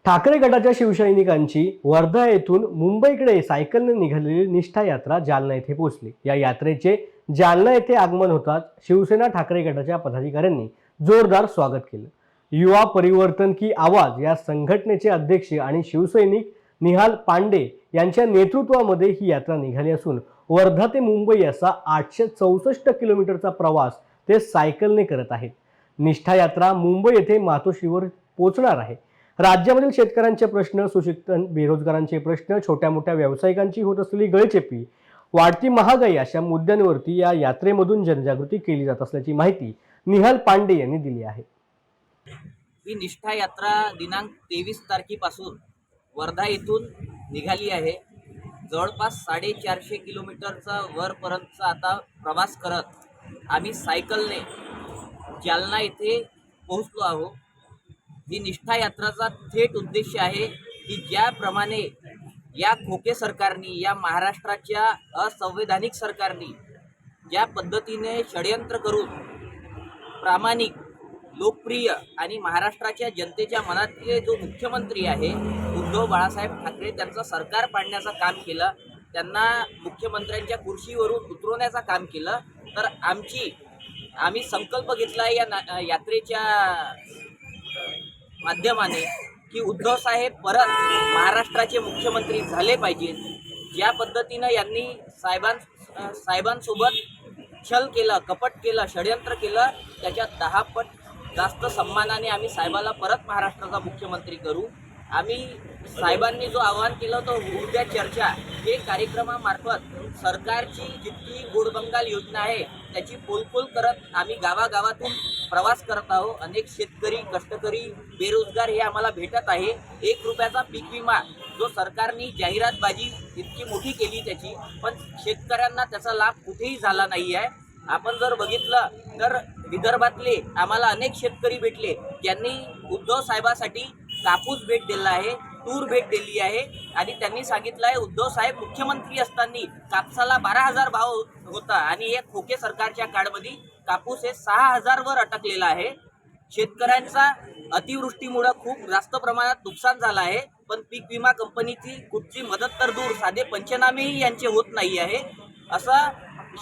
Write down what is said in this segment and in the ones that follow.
ठाकरे गटाच्या शिवसैनिकांची वर्धा येथून मुंबईकडे सायकलने निघालेली निष्ठा यात्रा जालना येथे पोहोचली। या यात्रेचे जालना येथे आगमन होताच शिवसेना ठाकरे गटाच्या पदाधिकाऱ्यांनी जोरदार स्वागत केलं। युवा परिवर्तन की आवाज या संघटनेचे अध्यक्ष आणि शिवसैनिक निहाल पांडे यांच्या नेतृत्वामध्ये ही यात्रा निघाली असून वर्धा ते मुंबई असा 864 किलोमीटरचा प्रवास ते सायकलने करत आहेत। निष्ठा यात्रा मुंबई येथे मातोश्रीवर पोहोचणार आहे। राज्यामधील शेतकऱ्यांचे प्रश्न, सुशिक्षित बेरोजगारांचे प्रश्न, छोट्या मोठ्या व्यावसायिकांची होत असलेली गळचेपी, वाढती महागाई अशा मुद्द्यांवरती या यात्रेमधून जनजागृती केली जात असल्याची माहिती निहाल पांडे यांनी दिली आहे। ही निष्ठा यात्रा दिनांक 23 तारखेपासून वर्धा येथून निघाली आहे। जवळपास 450 किलोमीटरचा वरपर्यंतचा आता प्रवास करत आम्ही सायकलने जालना येथे पोहोचलो आहोत। ही निष्ठा यात्राचा थेट उद्देश आहे की ज्याप्रमाणे या खोके सरकारने, या महाराष्ट्राच्या असंवैधानिक सरकारने ज्या पद्धतीने षडयंत्र करून प्रामाणिक, लोकप्रिय आणि महाराष्ट्राच्या जनतेच्या मनातले जो मुख्यमंत्री आहे उद्धव बाळासाहेब ठाकरे त्यांचं सरकार पाडण्याचं काम केलं, त्यांना मुख्यमंत्र्यांच्या कुर्सीवरून उतरवण्याचं काम केलं। तर आम्ही संकल्प घेतला या यात्रेच्या माध्यमाने की उद्धव साहेब परत महाराष्ट्राचे मुख्यमंत्री झाले पाहिजेत। ज्या पद्धतीनं यांनी साहेबांसोबत छल केलं, कपट केलं, षडयंत्र केलं, त्याच्या 10 पट जास्त सन्मानाने आम्ही साहेबाला परत महाराष्ट्राचा मुख्यमंत्री करू। आम्ही साहेबांनी जो आवाहन केलं होतं उद्या चर्चा, हे कार्यक्रमामार्फत सरकारची जितकी गोडबंगाल योजना आहे त्याची पोलखोल करत आम्ही गावागावातून प्रवास करत आहोत। अनेक शेतकरी, कष्टकरी, बेरोजगार हे आम्हाला भेटत आहे। 1 रुपयाचा पीक विमा जो सरकारने जाहिरातबाजी इतकी मोठी केली त्याची, पण शेतकऱ्यांना त्याचा लाभ कुठेही झाला नाही आहे। आपण जर बघितलं तर विदर्भातले आम्हाला अनेक शेतकरी भेटले ज्यांनी उद्धव साहेबासाठी कापूस भेट दिला आहे, तूर भेट दिली आहे आणि त्यांनी सांगितलं आहे उद्धव साहेब मुख्यमंत्री असताना कापसाला 12,000 भाव होता आणि या खोके सरकारच्या काळामध्ये कापूस हे 6,000 वर अटकलेला आहे। शेतकऱ्यांचा अतिवृष्टीमुळे खूप जास्त प्रमाणात नुकसान झालं आहे, पण पीक विमा कंपनीची कुठची मदत तर दूर, साधे पंचनामेही यांचे होत नाही आहे। असा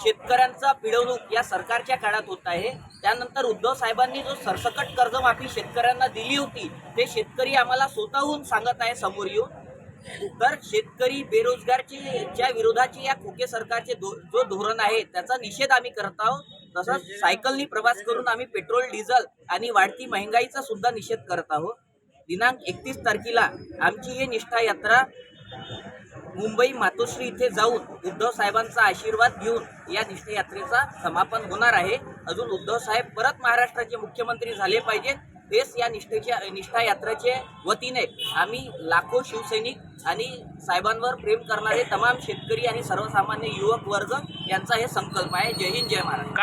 शेतकऱ्यांचा पिळवणूक या सरकारच्या काळात होत आहे। त्यानंतर उद्धव साहेबांनी जो सरसकट कर्जमाफी शेतकऱ्यांना दिली होती ते शेतकरी आम्हाला स्वतःहून सांगत आहे समोर येऊन। तर शेतकरी, बेरोजगारच्या विरोधाची या खोके सरकारचे जो धोरण आहे त्याचा निषेध आम्ही करत आहोत। तसंच सायकलनी प्रवास करून आम्ही पेट्रोल, डिझेल आणि वाढती महागाईचा सुद्धा निषेध करत आहोत। दिनांक 31 तारखेला आमची ही निष्ठा यात्रा मुंबई मातोश्री इथे जाऊन उद्धव साहेबांचा आशीर्वाद घेऊन या निष्ठा यात्रेचा समापन होणार आहे। अजून उद्धव साहेब परत महाराष्ट्राचे मुख्यमंत्री झाले पाहिजेत, हेच या निष्ठा यात्रेच्या वतीने आम्ही लाखो शिवसैनिक आणि साहेबांवर प्रेम करणारे तमाम शेतकरी आणि सर्वसामान्य युवक वर्ग यांचा हे संकल्प आहे। जय हिंद, जय महाराष्ट्र।